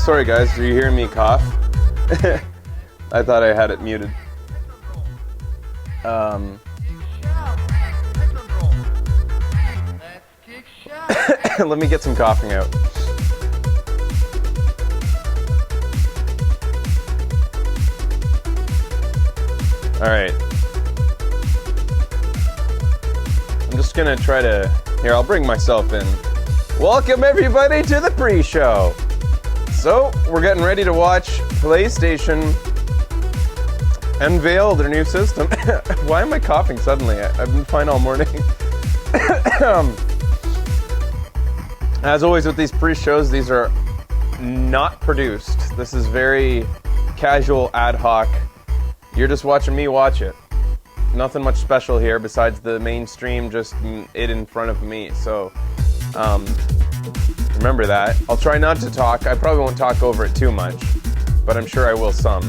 Sorry guys, are you hearing me cough? I thought I had it muted. Let me get some coughing out. Alright. I'm just gonna try to... Here, I'll bring myself in. Welcome everybody to the pre-show! So, we're getting ready to watch PlayStation unveil their new system. Why am I coughing suddenly? I've been fine all morning. As always with these pre-shows, these are not produced. This is very casual, ad hoc. You're just watching me watch it. Nothing much special here besides the mainstream, just it in front of me. So, remember that. I'll try not to talk. I probably won't talk over it too much, but I'm sure I will some.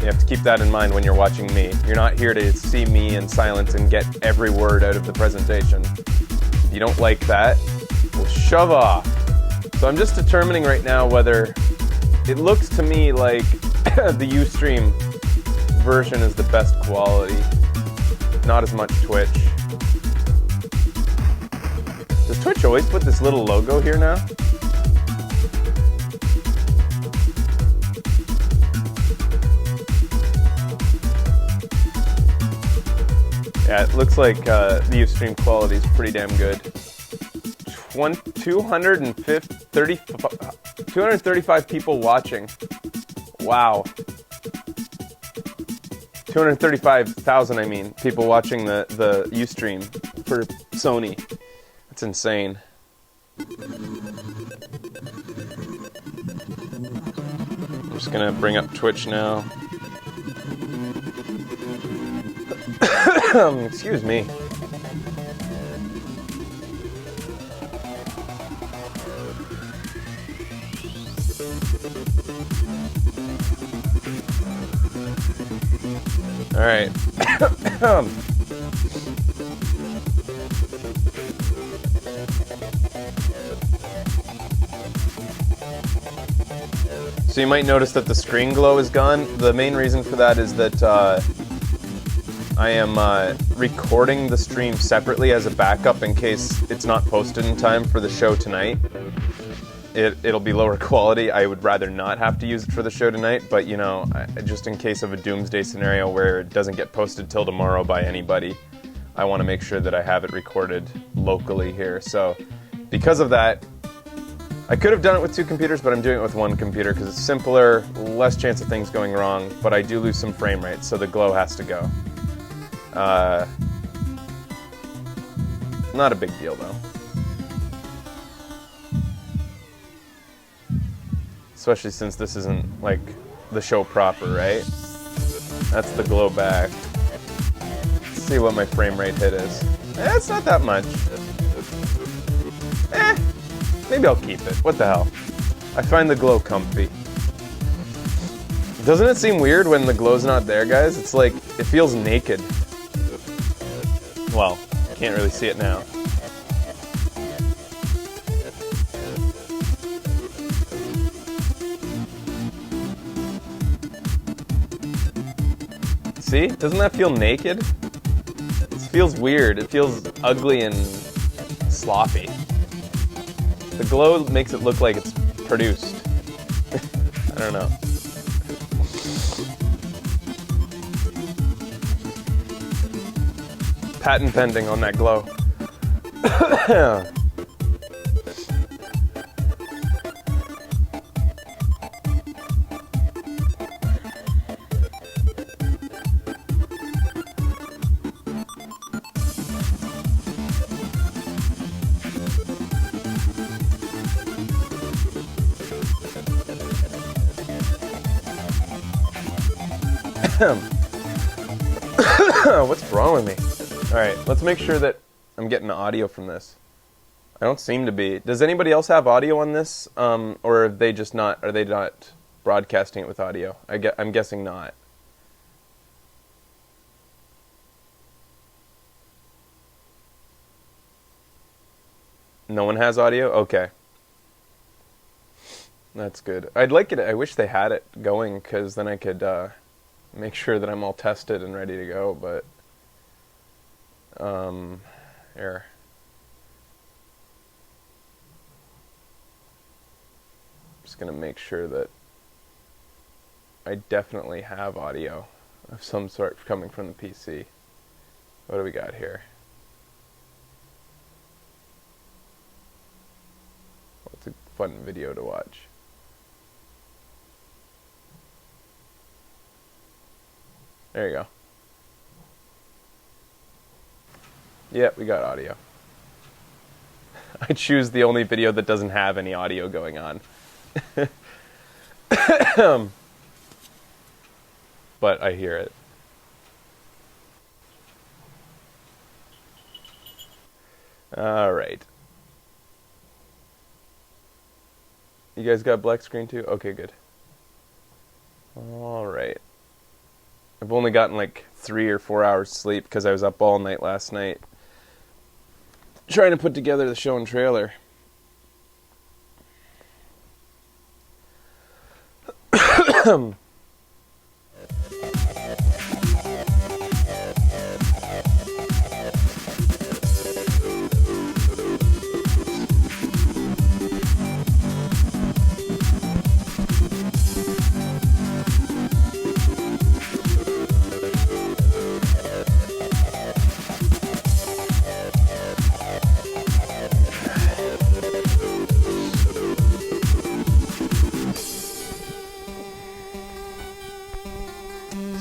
You have to keep that in mind when you're watching me. You're not here to see me in silence and get every word out of the presentation. If you don't like that, well, shove off. So I'm just determining right now whether it looks to me like the Ustream version is the best quality. Not as much Twitch. Does Twitch always put this little logo here now? Yeah, it looks like the Ustream quality is pretty damn good. 235 people watching. Wow. 235,000, I mean, people watching the Ustream for Sony. That's insane. I'm just gonna bring up Twitch now. Excuse me. All right. So you might notice that the screen glow is gone. The main reason for that is that I am recording the stream separately as a backup in case it's not posted in time for the show tonight. It'll be lower quality. I would rather not have to use it for the show tonight, but you know, just in case of a doomsday scenario where it doesn't get posted till tomorrow by anybody, I want to make sure that I have it recorded locally here. So because of that, I could have done it with two computers, but I'm doing it with one computer because it's simpler, less chance of things going wrong, but I do lose some frame rate, so the glow has to go. Not a big deal though. Especially since this isn't like the show proper, right? That's the glow back. Let's see what my frame rate hit is. It's not that much. Maybe I'll keep it. What the hell? I find the glow comfy. Doesn't it seem weird when the glow's not there, guys? It's like, it feels naked. Well, can't really see it now. See? Doesn't that feel naked? It feels weird. It feels ugly and sloppy. The glow makes it look like it's produced. I don't know. Patent pending on that glow. What's wrong with me? Alright, let's make sure that I'm getting the audio from this. I don't seem to be. Does anybody else have audio on this? Or are they not broadcasting it with audio? I'm guessing not. No one has audio? Okay. That's good. I'd like it. I wish they had it going, because then I could make sure that I'm all tested and ready to go. But here. Just gonna make sure that I definitely have audio of some sort coming from the PC. What do we got here? It's a fun video to watch. There you go. Yeah, we got audio. I choose the only video that doesn't have any audio going on. But I hear it. All right. You guys got black screen too? Okay, good. All right. I've only gotten like 3 or 4 hours sleep because I was up all night last night trying to put together the show and trailer.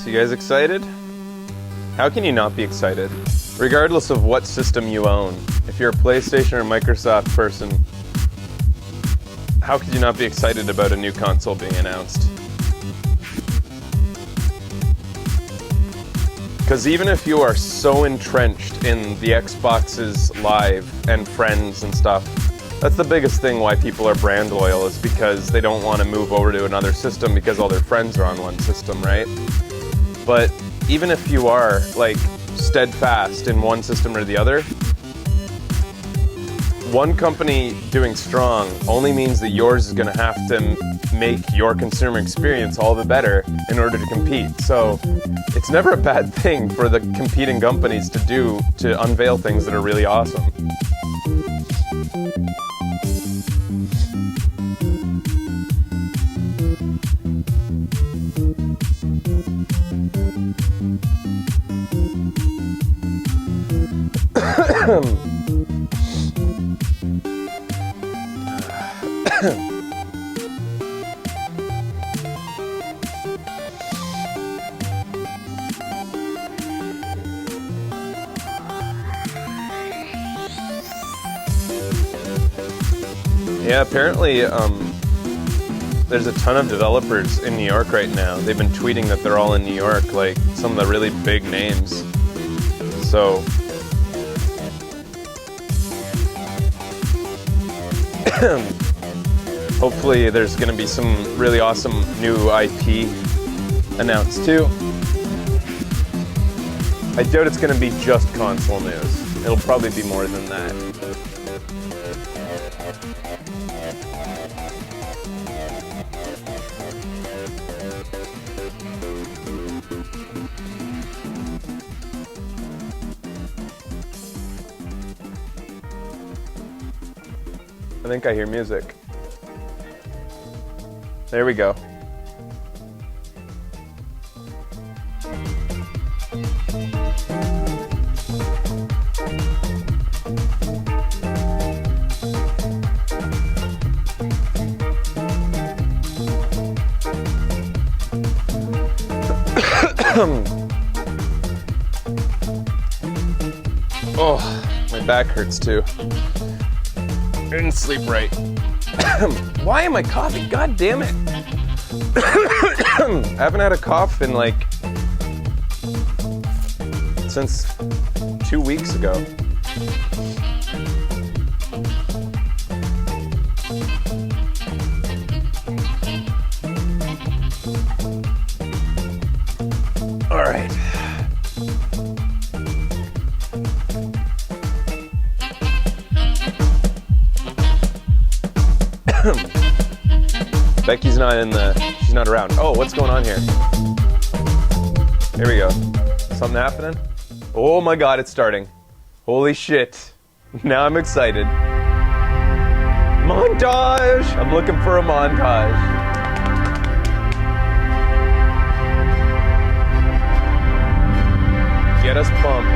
You guys excited? How can you not be excited? Regardless of what system you own, if you're a PlayStation or Microsoft person, how could you not be excited about a new console being announced? Because even if you are so entrenched in the Xbox's Live and friends and stuff, that's the biggest thing why people are brand loyal, is because they don't want to move over to another system because all their friends are on one system, right? But even if you are, like, steadfast in one system or the other, one company doing strong only means that yours is going to have to make your consumer experience all the better in order to compete. So it's never a bad thing for the competing companies to unveil things that are really awesome. Yeah, apparently there's a ton of developers in New York right now. They've been tweeting that they're all in New York, like some of the really big names. So hopefully there's going to be some really awesome new IP announced too. I doubt it's going to be just console news. It'll probably be more than that. I think I hear music. There we go. Oh, my back hurts too. I didn't sleep right. Why am I coughing? God damn it. I haven't had a cough in like since 2 weeks ago. All right. Becky's not in the... She's not around. Oh, what's going on here? Here we go. Something happening? Oh my god, it's starting. Holy shit. Now I'm excited. Montage! I'm looking for a montage. Get us pumped.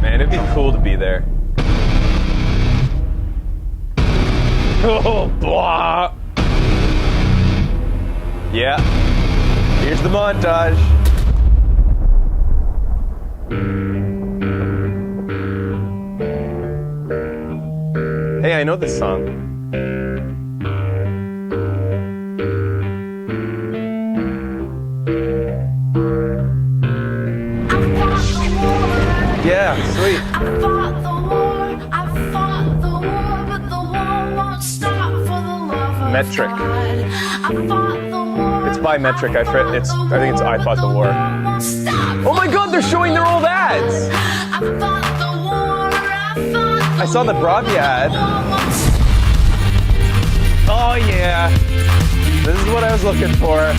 Man, it'd be cool to be there. Oh, blah! Yeah. Here's the montage. Hey, I know this song. Yeah, sweet. I fought the war, but the war won't stop for the love of Metric. God. I fought the war. It's by Metric. I think it's I Fought the War. Oh my god, they're showing their old ads! I fought the war, I saw the Bravia ad. Oh yeah. This is what I was looking for.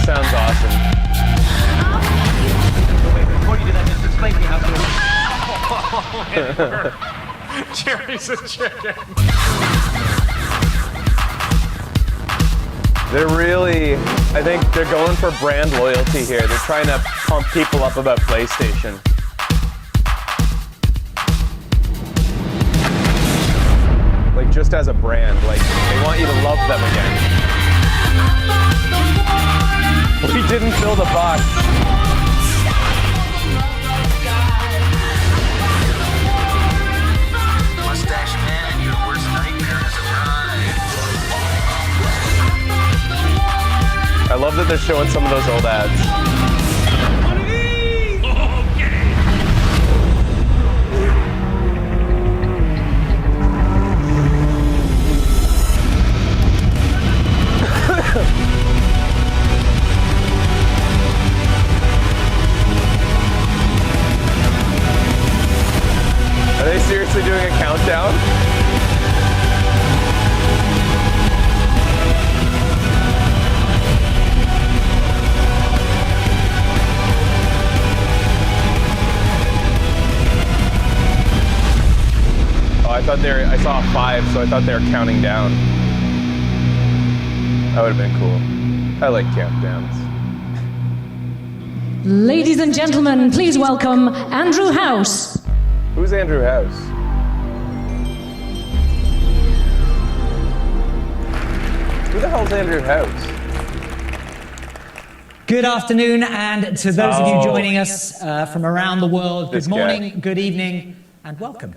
Sounds awesome. Wait, before you do that, just explain to me how to... Jerry's a chicken. They're really, I think they're going for brand loyalty here. They're trying to pump people up about PlayStation. Like just as a brand, like they want you to love them again. We didn't fill the box. Mustache man, your worst nightmare has arrived. I love that they're showing some of those old ads. Are they seriously doing a countdown? Oh, I saw a 5, so I thought they were counting down. That would have been cool. I like countdowns. Ladies and gentlemen, please welcome Andrew House. Who's Andrew House? Who the hell's Andrew House? Good afternoon, and to those of you joining us from around the world, This good morning, guy. good evening, and welcome.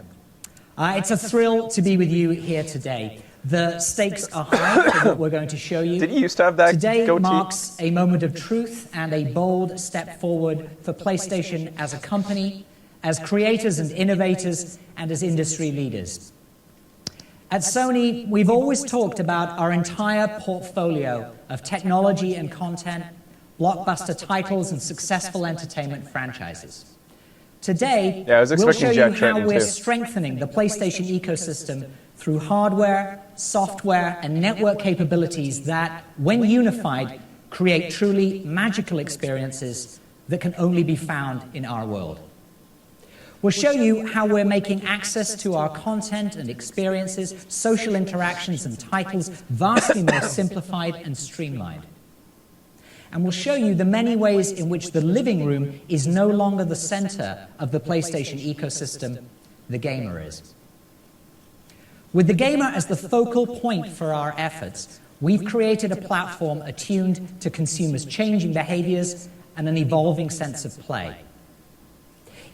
It's a thrill to be with you here today. The stakes are high for what we're going to show you. Did he used to have that Today goatee? marks a moment of truth and a bold step forward for PlayStation as a company, as creators and innovators, and as industry leaders. At Sony, we've always talked about our entire portfolio of technology and content, blockbuster titles, and successful entertainment franchises. Today, Yeah, I was we'll expecting show Jack you how Tretton, we're too. strengthening the PlayStation ecosystem through hardware, software, and network capabilities that, when unified, create truly magical experiences that can only be found in our world. We'll show you how we're making access to our content and experiences, social interactions and titles vastly more simplified and streamlined. And we'll show you the many ways in which the living room is no longer the center of the PlayStation ecosystem, the gamer is. With the gamer as the focal point for our efforts, we've created a platform attuned to consumers' changing behaviors and an evolving sense of play.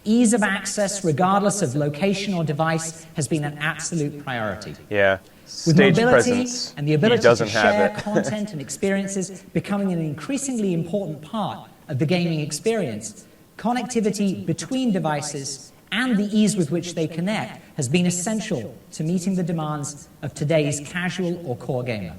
Ease of access, regardless of location or device, has been an absolute priority. Yeah. With Stage mobility presence. and the He ability to doesn't have share it. content and experiences becoming an increasingly important part of the gaming experience, connectivity between devices and the ease with which they connect has been essential to meeting the demands of today's casual or core gamer.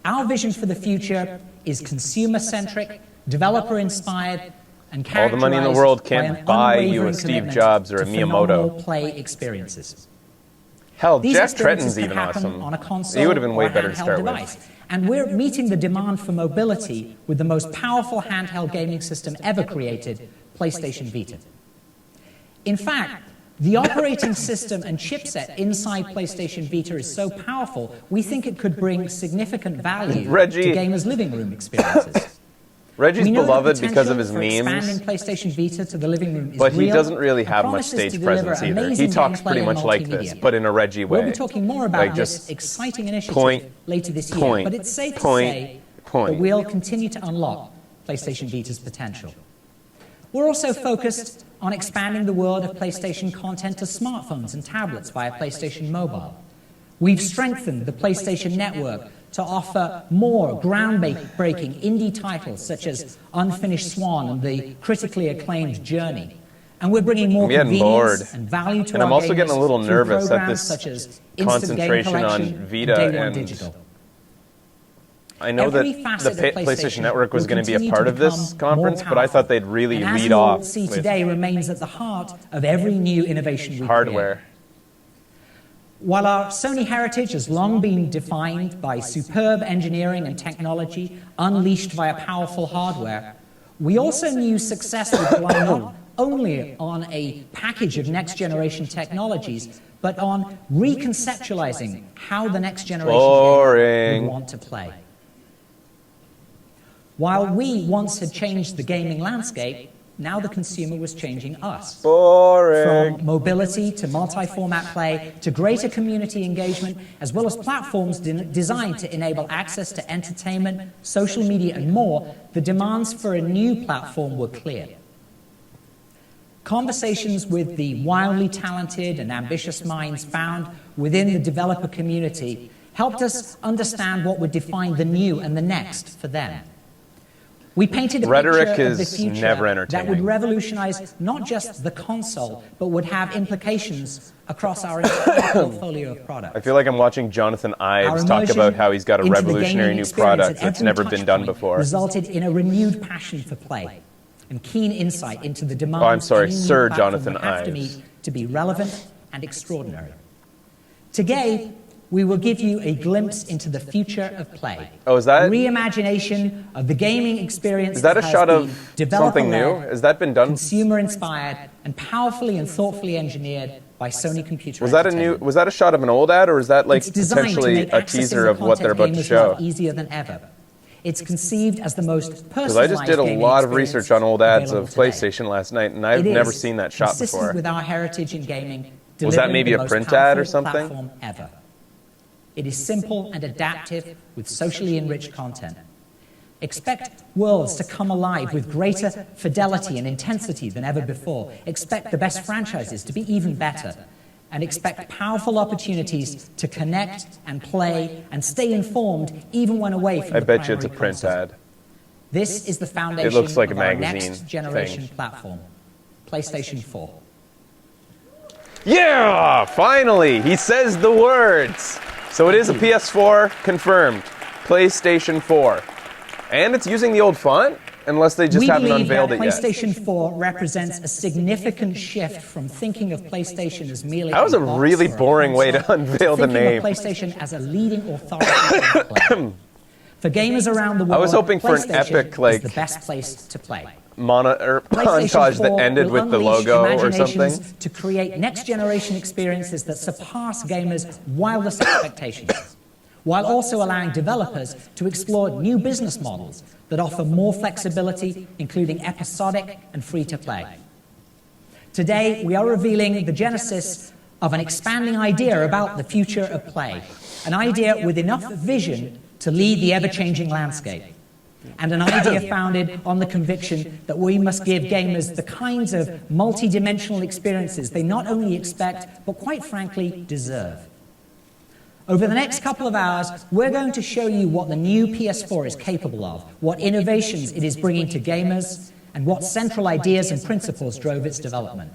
Our vision for the future is consumer-centric, developer-inspired, and All the money in the characterized world by can't an buy you a unwavering Steve commitment Jobs or to a phenomenal Miyamoto. play experiences. Hell, These Jack experiences Tretton's can even happen awesome. on a console He would have been way or a better to handheld start device. with. And we're meeting the demand for mobility with the most powerful handheld gaming system ever created, PlayStation Vita. In fact, the operating system and chipset inside PlayStation Vita is so powerful, we think it could bring significant value Reggie. to gamers' living room experiences. Reggie's We know the beloved because of potential his for memes, expanding PlayStation Vita to the living room is but he real doesn't really and have much promises to stage deliver presence either. He amazing talks gameplay pretty and much like this, multimedia. but in a Reggie way. We'll be talking more about Like this just exciting initiative point, later this year, point, but it's safe point, to say point. that we'll continue to unlock PlayStation Vita's potential. We're also focused on expanding the world of PlayStation content to smartphones and tablets via PlayStation Mobile. We've strengthened the PlayStation Network to offer more groundbreaking indie titles such as Unfinished Swan and the critically acclaimed Journey. And we're bringing more I'm getting convenience bored. and value to And our I'm also gamers getting a little through nervous at programs this such as Instant Game concentration on Collection Vita and Day One and Digital. I know that Every facet the of PlayStation Network was will going to be a continue part to of this become more conference, but I thought they'd really and as lead you'll off see with today remains at the heart of every new innovation we create. hardware. While our Sony heritage has long been defined by superb engineering and technology unleashed via powerful hardware, we also knew success would rely not only on a package of next-generation technologies, but on reconceptualizing how the next generation gamer would want to play. While we once had changed the gaming landscape, now the consumer was changing us. Boring. From mobility to multi-format play to greater community engagement, as well as platforms designed to enable access to entertainment, social media, and more, the demands for a new platform were clear. Conversations with the wildly talented and ambitious minds found within the developer community helped us understand what would define the new and the next for them. We painted a Rhetoric picture of the is future never that entertaining. would revolutionize not just the console, but would have implications across our entire portfolio of products. I feel like I'm watching Jonathan Ives Our talk immersion about how he's got a into the revolutionary gaming new experience product at that's every never touch been done point before. resulted in a renewed passion for play and keen insight into the demands Oh, I'm sorry, any new Sir platform Jonathan would have to Ives. meet to be relevant and extraordinary. Today, we will give you a glimpse into the future of play. Oh, is that- reimagination of the gaming experience? Is that a has shot been of developer-led, something new? Has that been done? consumer-inspired, and powerfully and thoughtfully engineered by Sony Computer Was that a shot of an old ad, or is that like It's designed to potentially make a accessing teaser the of what they're about content to gamers love show? easier than ever. It's conceived as the most personalized Because I just did a gaming lot of experience research on old ads of available today. PlayStation last night, and I've It never is, seen that shot consistent before. with our heritage in gaming, Was that delivering maybe the a most print ad or powerful something? platform ever. It is simple and adaptive with socially enriched content. Expect worlds to come alive with greater fidelity and intensity than ever before. Expect the best franchises to be even better. And expect powerful opportunities to connect and play and stay informed even when away from I the bet you it's a primary print console. ad. This is the foundation It looks like of a our magazine next generation thing. platform, PlayStation 4. Yeah, finally, he says the words. So it is a PS4 confirmed, PlayStation 4. And it's using the old font, unless they just We haven't believe unveiled that it yet. PlayStation 4 represents a significant shift from thinking of PlayStation as merely That was a box really or a boring way to console, unveil the thinking name. of PlayStation as a leading authority on play. For gamers around the world, I was hoping for an PlayStation epic, like, is the best place to play. Montage PlayStation 4 that ended will with the unleash logo or imaginations something. to create next-generation experiences that surpass gamers' wildest expectations, while also allowing developers to explore new business models that offer more flexibility, including episodic and free-to-play. Today, we are revealing the genesis of an expanding idea about the future of play, an idea with enough vision to lead the ever-changing landscape. and an idea founded on the conviction that we must give gamers the kinds of multi-dimensional experiences they not only expect, but quite frankly, deserve. Over the next couple of hours, we're going to show you what the new PS4 is capable of, what innovations it is bringing to gamers, and what central ideas and principles drove its development.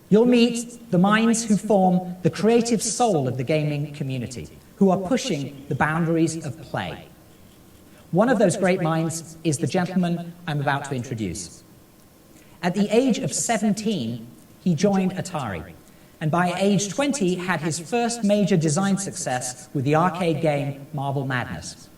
You'll meet the minds who form the creative soul of the gaming community, who are pushing the boundaries of play. One of those great minds is the gentleman I'm about to introduce. At the age of 17, he joined Atari, and by age 20 had his first major design success with the arcade game Marble Madness.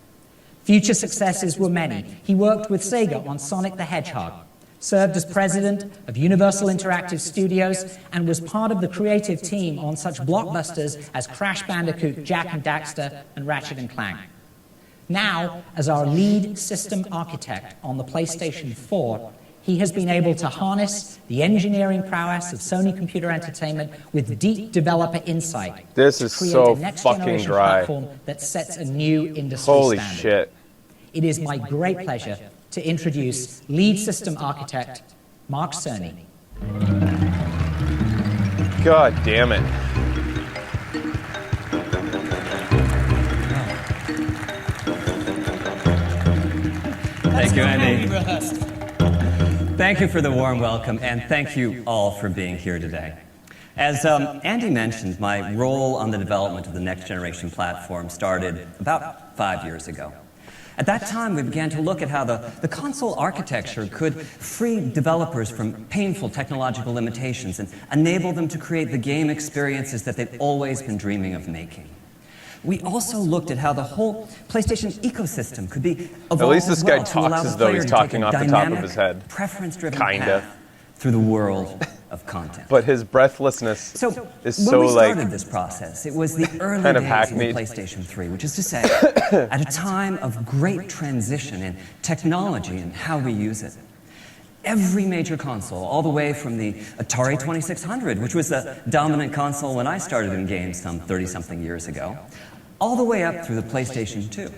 Future successes were many. He worked with Sega on Sonic the Hedgehog, served as president of Universal Interactive Studios, and was part of the creative team on such blockbusters as Crash Bandicoot, Jak and Daxter, and Ratchet and Clank. Now, as our lead system architect on the PlayStation 4, he has been able to harness the engineering prowess of Sony Computer Entertainment with deep developer insight. This is to create so a next fucking generation dry. platform that sets a new industry Holy standard. shit. It is my great pleasure to introduce lead system architect Mark Cerny. God damn it. Thank you, Andy. Thank you for the warm welcome, and thank you all for being here today. As Andy mentioned, my role on the development of the next generation platform started about 5 years ago. At that time, we began to look at how the console architecture could free developers from painful technological limitations and enable them to create the game experiences that they've always been dreaming of making. We also looked at how the whole PlayStation ecosystem could be evolved. At least this guy well to allow talks the as though player he's to take talking a off the top of dynamic, his head. preference-driven Kinda. path through the world of content. But his breathlessness So, is when so we started like this process, it was the early kind of days of the hackneyed. PlayStation 3, which is to say, at a time of great transition in technology and how we use it. Every major console, all the way from the Atari 2600, which was the dominant console when I started in games some 30-something years ago, all the way up through the PlayStation 2,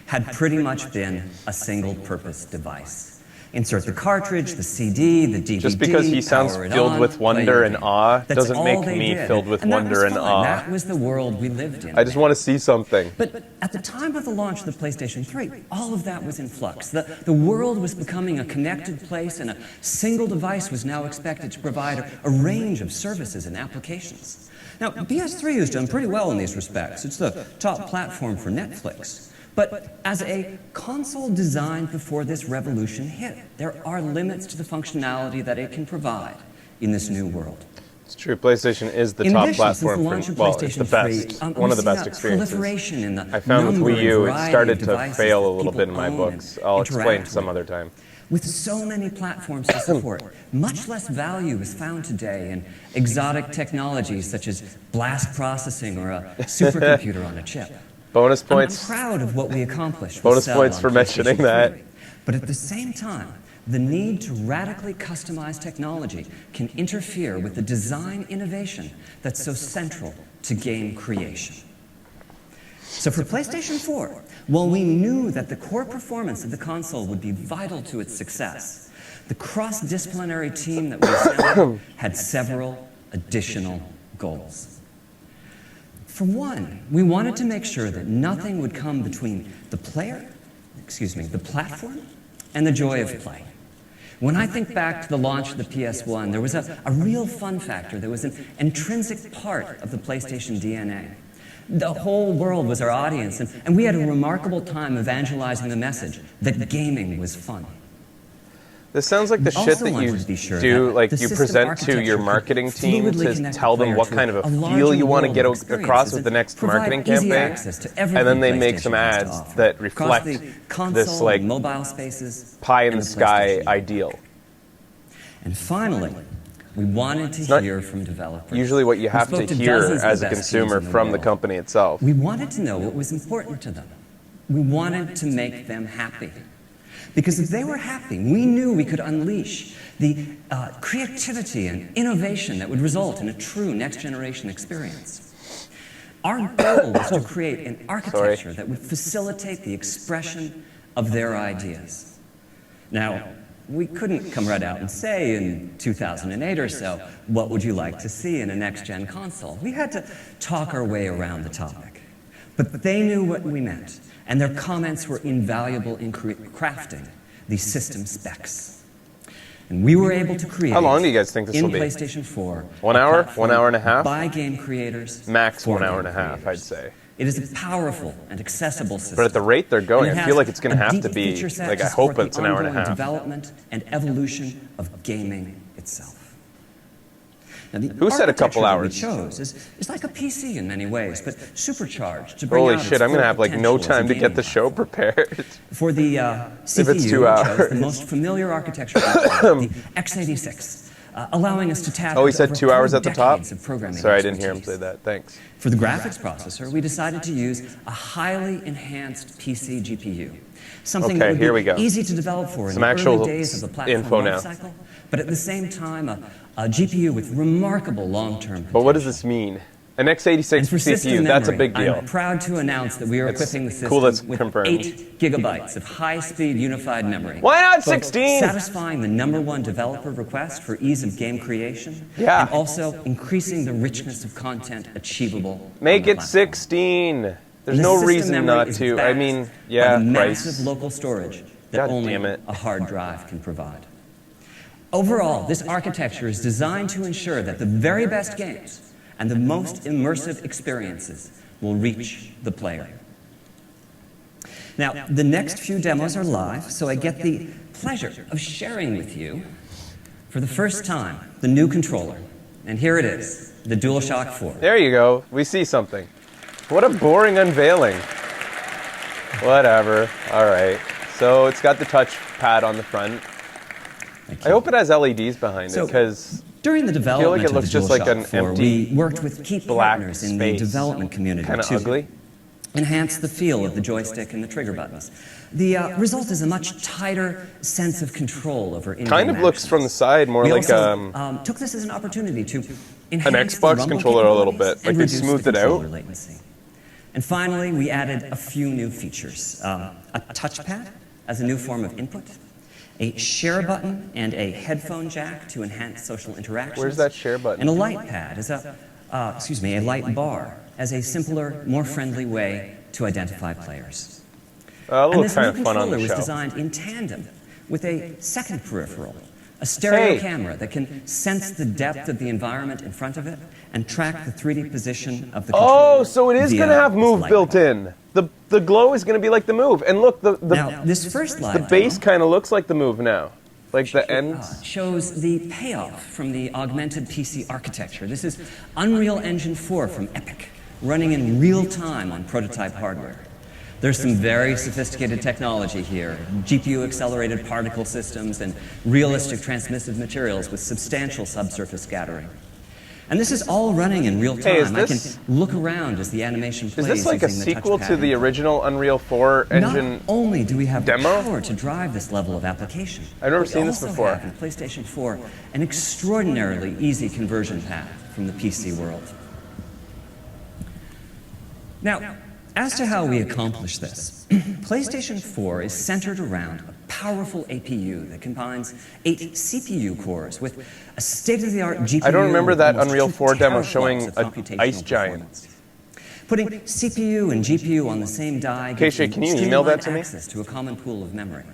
had pretty much been a single-purpose device. Insert the cartridge, the CD, the DVD. Just because he sounds power it filled on, with wonder play your and game. awe That's doesn't all make they me did. filled with And that wonder was and fine. awe. That was the world we lived in. I just want to see something. But at the time of the launch of the PlayStation 3, all of that was in flux. The world was becoming a connected place, and a single device was now expected to provide a range of services and applications. Now, PS3 has done pretty well in these respects. It's the top platform for Netflix. But as a console designed before this revolution hit, there are limits to the functionality that it can provide in this new world. It's true, PlayStation is the In top addition, since the platform launch for, of well, it's the PlayStation 3, best, we've one of the seen best a experiences. proliferation in the I found with number Wii and U, it variety started of to devices fail a that little people bit in my own books. and I'll explain interact some with. other time. With so many platforms to support, much less value is found today in exotic technologies such as blast processing or a supercomputer on a chip. Bonus I'm points. proud of what we accomplished with Bonus Cell points on for mentioning PlayStation that. 3. But at the same time, the need to radically customize technology can interfere with the design innovation that's so central to game creation. So for PlayStation 4, while we knew that the core performance of the console would be vital to its success, the cross-disciplinary team that we assembled had several additional goals. For one, we wanted to make sure that nothing would come between the platform, and the joy of play. When I think back to the launch of the PS1, there was a real fun factor. There was an intrinsic part of the PlayStation DNA. The whole world was our audience, and we had a remarkable time evangelizing the message that gaming was fun. This sounds like the We shit also that wanted you to be sure do, that like the you system present to your architecture marketing could team fluidly to connect tell the them player what to kind of a larger feel you want to world get of across experiences with the and next provide marketing easy campaign, access to and everything then they make PlayStation some has to ads offer, that across reflect the console this like and mobile spaces pie in and the sky PlayStation. ideal. And finally, we wanted to not hear from developers. Usually what you who have spoke to to hear dozens of as the a best teams consumer in the from the world. company itself. We wanted to know what was important to them. We wanted to make them happy. Because if they were happy, we knew we could unleash the creativity and innovation that would result in a true next-generation experience. Our goal was to create an architecture that would facilitate the expression of their ideas. Now, we couldn't come right out and say in 2008 or so, what would you like to see in a next-gen console? We had to talk our way around the topic. But they knew what we meant, and their comments were invaluable in crafting these system specs. And we were able to create, How long do you guys think this will be? in PlayStation 4, 1 hour? 1 hour and a half? by game creators, Max for 1 hour and game a half, I'd creators. say. It is a powerful and accessible system. But at the rate they're going, And it I feel has like it's going to a have deep to be, feature set like, to I hope support it's the an hour and a ongoing half. development and evolution of gaming itself. Now, the Who said a couple architecture that hours? we chose is like a PC in many ways, but supercharged to bring Holy out shit, its I'm going to full have, like, no potential as a time to get gaming the show platform. prepared. For the CPU, it's 2 we hours. chose the most familiar architecture, the x86, allowing us to tap Oh, he into said over 2 hours 3 at the top? decades of programming Sorry, I didn't hear him expertise. say that. Thanks. For the graphics processor, we decided to use a highly enhanced PC GPU, something Okay, that would here be we go. easy to develop for in Some the actual early days of the platform info now. lifecycle, but at the same time, a GPU with remarkable long-term potential. But what does this mean? An x86 And for system CPU, that's a memory, big deal. I'm proud to announce that we are It's equipping the system cool that's with confirmed. 8 gigabytes of high-speed unified memory. Why not both 16? Satisfying the #1 developer request for ease of game creation, Yeah. and also increasing the richness of content achievable. Make on the it platform. 16. There's And the no system reason memory not is to. I backed mean, by yeah, the price. massive local storage that God only damn it. a hard drive can provide. Overall, this architecture is designed to ensure that the very best games and the most immersive experiences will reach the player. Now, the next few demos are live, so I get the pleasure of sharing with you, for the first time, the new controller. And here it is, the DualShock 4. There you go. We see something. What a boring unveiling. Whatever. All right. So it's got the touch pad on the front. Thank I you. hope it has LEDs behind it So- because During the development it looks of the just like DualShock an 4, empty we worked with key black partners in the space. development community kind of to ugly. enhance the feel of the joystick and the trigger buttons. The result is a much tighter sense of control over in-game Kind of looks actions. from the side more We like also took this as an opportunity to enhance the Xbox rumble controller a little capabilities bit, like and they reduce smoothed the it out. controller latency. And finally, we added a few new features. A touchpad as a new form of input, a share button and a headphone jack to enhance social interactions. Where's that share button? And a light pad as a light bar as a simpler, more friendly way to identify players. a And little this kind new of fun on controller the was show. designed in tandem with a second peripheral, a stereo Hey. camera that can sense the depth of the environment in front of it and track the 3D position of the Oh, controller so it is via going to have this Move light built bar. in. The glow is going to be like the Move. And look, the Now, this first light base demo kind of looks like the Move now. Like the ends. shows the payoff from the augmented PC architecture. This is Unreal Engine 4 from Epic, running in real time on prototype hardware. There's some very sophisticated technology here, GPU-accelerated particle systems and realistic transmissive materials with substantial subsurface scattering. And this is all running in real time. Hey, is I can this- look around as the animation Is plays this like a using the sequel to touchpad the input. original Unreal 4 engine? Not only do we have demo? the power to drive this level of application, I've never but we seen this also before. have in PlayStation 4 an extraordinarily easy conversion path from the PC world. Now, as to how we accomplish this, PlayStation 4 is centered around a powerful APU that combines 8 CPU cores with a state-of-the-art GPU. I don't remember with that almost Unreal 2 4 demo teraflops showing of a computational ice giant. performance. Putting CPU and GPU on the same die gives Keisha, can you email that to me? access to a common pool of memory.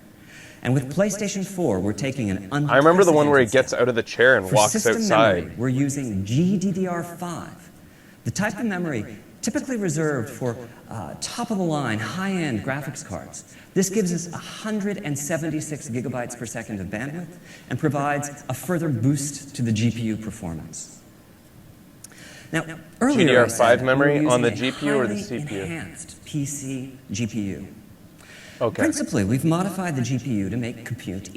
And with PlayStation 4, we're taking an unprecedented I remember the one where he step. gets out of the chair and For walks system outside. memory, we're using GDDR5, the type of memory typically reserved for top-of-the-line, high-end graphics cards. This gives us 176 gigabytes per second of bandwidth and provides a further boost to the GPU performance. Now, earlier I GDDR5 said we were memory using on the a GPU or the highly CPU? enhanced PC GPU. Okay. Principally, we've modified the GPU to make compute